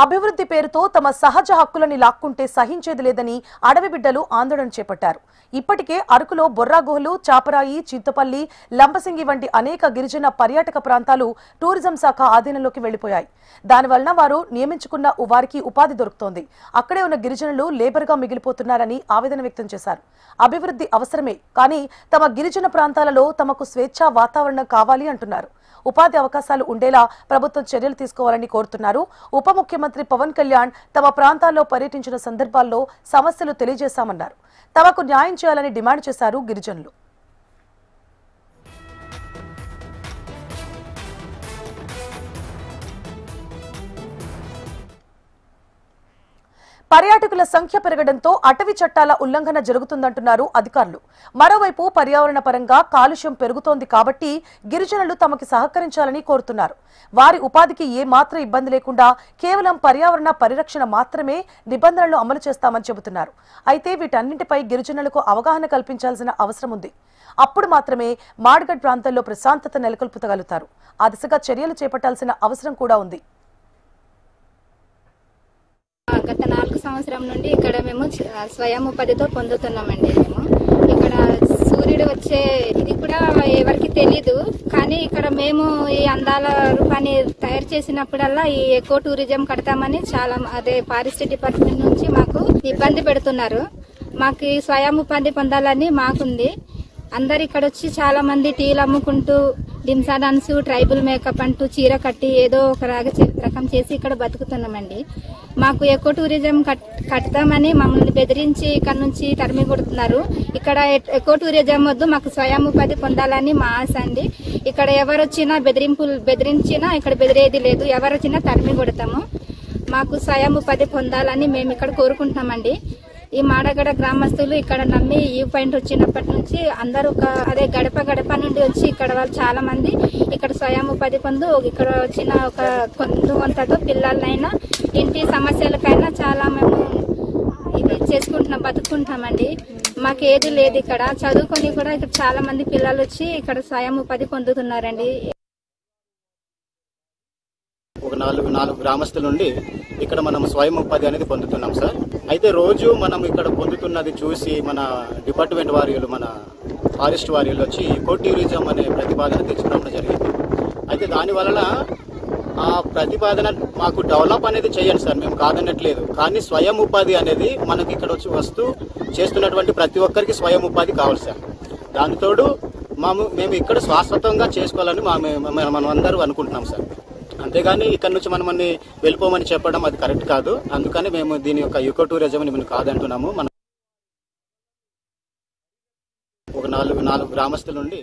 అభివృద్ధి పేరుతో తమ సహజ హక్కులని లాక్కుంటే సహించేది లేదని అడవి బిడ్డలు ఆందోళన చేపట్టారు. ఇప్పటికే అరకులో బొర్రా గుహలు, చాపరాయి, చింతపల్లి, లంబసింగి వంటి అనేక గిరిజన పర్యాటక ప్రాంతాలు టూరిజం శాఖ ఆధీనంలోకి వెళ్లిపోయాయి. దానివల్ల వారు నియమించుకున్న వారికి ఉపాధి దొరుకుతోంది. అక్కడే ఉన్న గిరిజనులు లేబర్ గా మిగిలిపోతున్నారని ఆవేదన వ్యక్తం చేశారు. అభివృద్ధి అవసరమే, కానీ తమ గిరిజన ప్రాంతాలలో తమకు స్వేచ్ఛా వాతావరణం కావాలి అంటున్నారు. ఉపాధి అవకాశాలు ఉండేలా ప్రభుత్వం చర్యలు తీసుకోవాలని కోరుతున్నారు. ఉప ముఖ్యమంత్రి పవన్ కళ్యాణ్ తమ ప్రాంతాల్లో పర్యటించిన సందర్భాల్లో సమస్యలు తెలియజేశామన్నారు. తమకు న్యాయం చేయాలని డిమాండ్ చేశారు గిరిజనులు. పర్యాటకుల సంఖ్య పెరగడంతో అటవీ చట్టాల ఉల్లంఘన జరుగుతుందంటున్నారు అధికారులు. మరోవైపు పర్యావరణ పరంగా కాలుష్యం పెరుగుతోంది కాబట్టి గిరిజనులు తమకి సహకరించాలని కోరుతున్నారు. వారి ఉపాధికి ఏ మాత్రం ఇబ్బంది లేకుండా కేవలం పర్యావరణ పరిరక్షణ మాత్రమే నిబంధనలు అమలు చేస్తామని చెబుతున్నారు. అయితే వీటన్నింటిపై గిరిజనులకు అవగాహన కల్పించాల్సిన అవసరం ఉంది. అప్పుడు మాత్రమే మాడ్గఢ్ ప్రాంతంలో ప్రశాంతత నెలకొల్పగలుగుతారు. ఆ దిశగా చర్యలు చేపట్టాల్సిన అవసరం కూడా ఉంది. గత 4 సంవత్సరం నుండి ఇక్కడ మేము స్వయం ఉపాధితో పొందుతున్నామండి. మేము ఇక్కడ సూర్యుడు వచ్చే ఇది కూడా ఎవరికి తెలీదు, కానీ ఇక్కడ మేము ఈ అందాల రూపాన్ని తయారు చేసినప్పుడల్లా ఈ ఎకో టూరిజం కడతామని చాలా ఫారెస్ట్ డిపార్ట్మెంట్ నుంచి మాకు ఇబ్బంది పెడుతున్నారు. మాకు ఈ స్వయం ఉపాధి పొందాలని మాకుంది. అందరు ఇక్కడ వచ్చి చాలా మంది టీలు అమ్ముకుంటూ డింసా డాన్స్, ట్రైబల్ మేకప్ అంటూ చీర కట్టి ఏదో ఒక రకం చేసి ఇక్కడ బతుకుతున్నామండి. మాకు ఎకో టూరిజం కడతామని మమ్మల్ని బెదిరించి ఇక్కడ నుంచి తరిమి కొడుతున్నారు. ఇక్కడ ఎకో టూరిజం వద్దు, మాకు స్వయం ఉపాధి పొందాలని మా ఆశ అండి. ఇక్కడ ఎవరు వచ్చినా బెదిరించినా ఇక్కడ బెదిరేది లేదు. ఎవరు వచ్చినా తరిమి కొడతాము. మాకు స్వయం ఉపాధి పొందాలని మేము ఇక్కడ కోరుకుంటున్నామండి. ఈ మాడగడ గ్రామస్తులు ఇక్కడ నమ్మి ఈ పాయింట్ వచ్చినప్పటి నుంచి అందరూ గడప గడప నుండి వచ్చి ఇక్కడ వాళ్ళు చాలా మంది ఇక్కడ స్వయం ఉపాధి పొందు ఇక్కడ వచ్చిన ఒక కొంతతో పిల్లలైనా ఇంటి సమస్యలకైనా చాలా మేము ఇది బతుకుంటామండి. మాకు ఏది లేదు. ఇక్కడ చదువుకొని కూడా ఇక్కడ చాలా మంది పిల్లలు వచ్చి ఇక్కడ స్వయం ఉపాధి పొందుతున్నారండి. ఒక నాలుగు గ్రామస్తుల నుండి ఇక్కడ మనం స్వయం ఉపాధి అనేది పొందుతున్నాం సార్. అయితే రోజు మనం ఇక్కడ పొందుతున్నది చూసి మన డిపార్ట్మెంట్ వారిలు, మన ఫారెస్ట్ వారిలు వచ్చి ఎకో టూరిజం అనే ప్రతిపాదన తెచ్చుకోవడం జరిగింది. అయితే దానివలన ఆ ప్రతిపాదన మాకు డెవలప్ అనేది చేయండి సార్, మేము కాదనట్లేదు. కానీ స్వయం ఉపాధి అనేది మనకి ఇక్కడ వచ్చి చేస్తున్నటువంటి ప్రతి ఒక్కరికి స్వయం ఉపాధి కావాలి సార్. దానితోడు మేము ఇక్కడ శాశ్వతంగా చేసుకోవాలని మనం అందరూ అనుకుంటున్నాం సార్. అంతేగాని ఇక్కడ నుంచి మనమని వెళ్ళిపోమని చెప్పడం అది కరెక్ట్ కాదు. అందుకని మేము దీని యొక్క ఎకో టూరిజం అని మేము కాదంటున్నాము. మనం ఒక 4 గ్రామస్తుల నుండి